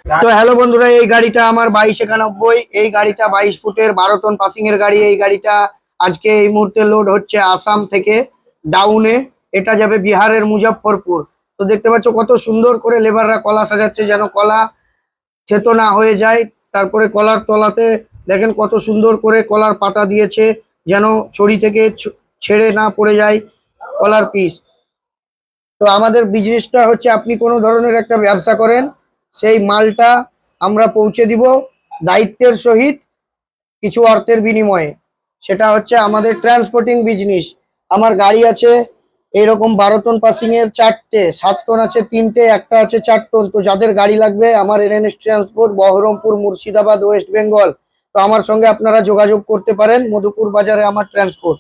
তো হ্যালো বন্ধুরা, এই গাড়িটা আমার 2291। এই গাড়িটা 22 ফুটের 12 টন পাসিং এর গাড়ি। এই গাড়িটা আজকে এই মুহূর্তে লোড হচ্ছে আসাম থেকে ডাউনে। এটা যাবে বিহারের মুজফ্ফরপুর। তো দেখতে পাচ্ছ কত সুন্দর করে লেবাররা কলা সাজাচ্ছে, যেন কলা থেতো না হয়ে যায়। তারপরে কলার তলাতে দেখেন কত সুন্দর করে কলার পাতা দিয়েছে, যেন ছড়ি থেকে ছেড়ে না পড়ে যায় কলার পিস। তো আমাদের বিজনেসটা হচ্ছে, আপনি কোনো ধরনের একটা ব্যবসা করেন, সেই মালটা আমরা পৌঁছে দিব দায়িত্বের সহিত, কিছু অর্থের বিনিময়ে। সেটা হচ্ছে আমাদের ট্রান্সপোর্টিং বিজনেস। আমার গাড়ি আছে এইরকম 12 টন পাসিং এর 4টে, 7 টন আছে 3টে, একটা আছে 4 টন। তো যাদের গাড়ি লাগবে, আমার NS transport, Baharampur, Murshidabad, West Bengal. তো আমার সঙ্গে আপনারা যোগাযোগ করতে পারেন। মধুপুর বাজারে আমার ট্রান্সপোর্ট।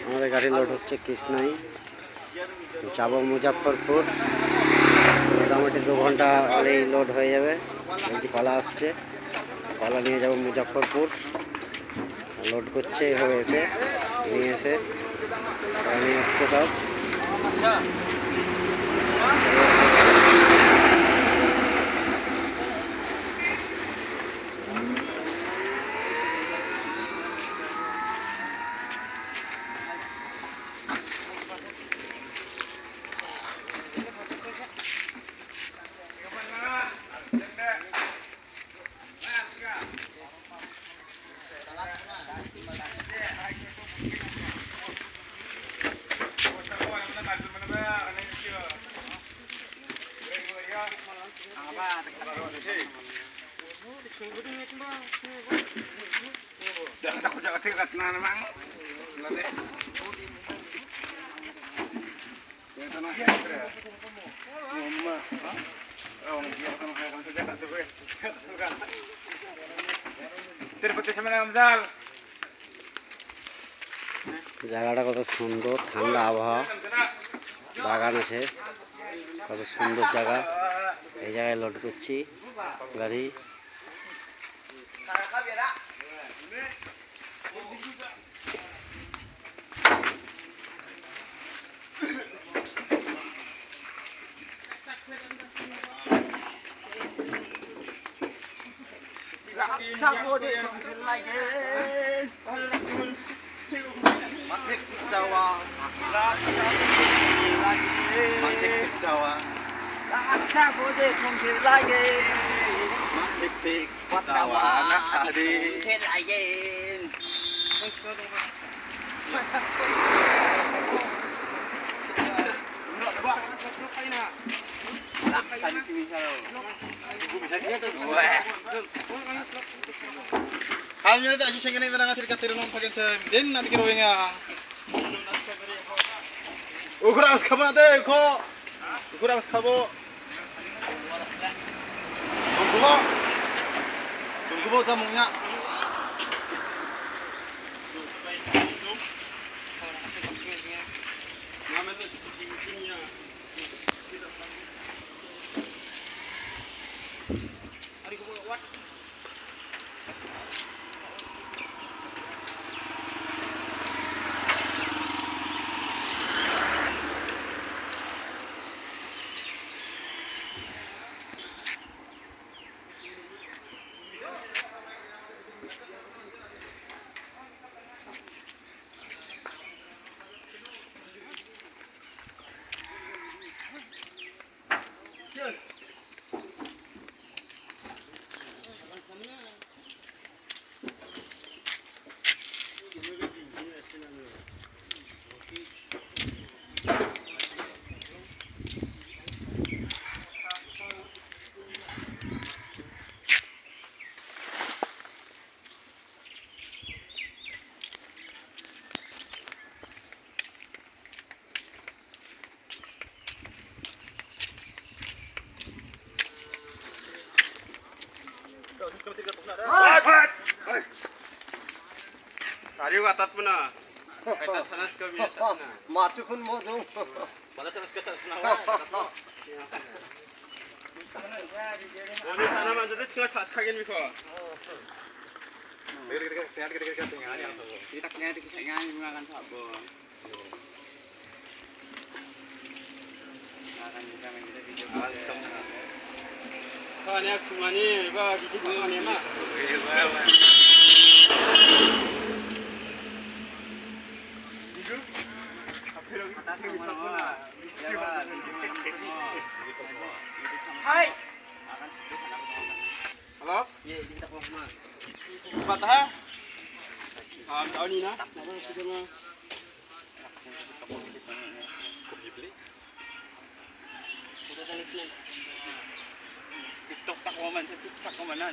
আমাদের গাড়ি লোড হচ্ছে কৃষ্ণাই, যাবো মুজফ্ফরপুর। মোটামুটি 2 ঘন্টা হলেই লোড হয়ে যাবে। এই যে কলা আসছে, কলা নিয়ে যাবো মুজফ্ফরপুর। লোড করছে এভাবে এসে নিয়ে এসে নিয়ে এসছে সব। জায়গাটা কত সুন্দর, ঠান্ডা আবহাওয়া, বাগান আছে, কত সুন্দর জায়গা। এই জায়গায় লোড করছি গাড়ি। Halnya tak juseng ni barang atir katir nom pakai saya. Den nanti kira wengnya. Ukuran skabo nade ko. Ukuran skabo. Tunggu jamungnya. Tadi atat mana? Matukun mo dong. Pada sana sekarang kenapa? Ini sana mana jadi tengah cas kagen biko. Kita kena dengan mengangkat sabun. Akan kita kita video. Kau ni aku ni, kau video kau ni mah. Hai. Halo? Ye, kita pulang semua. Cepat ha? Tahun ni na. Apa kita mah? TikTok tak komen, TikTok komen na.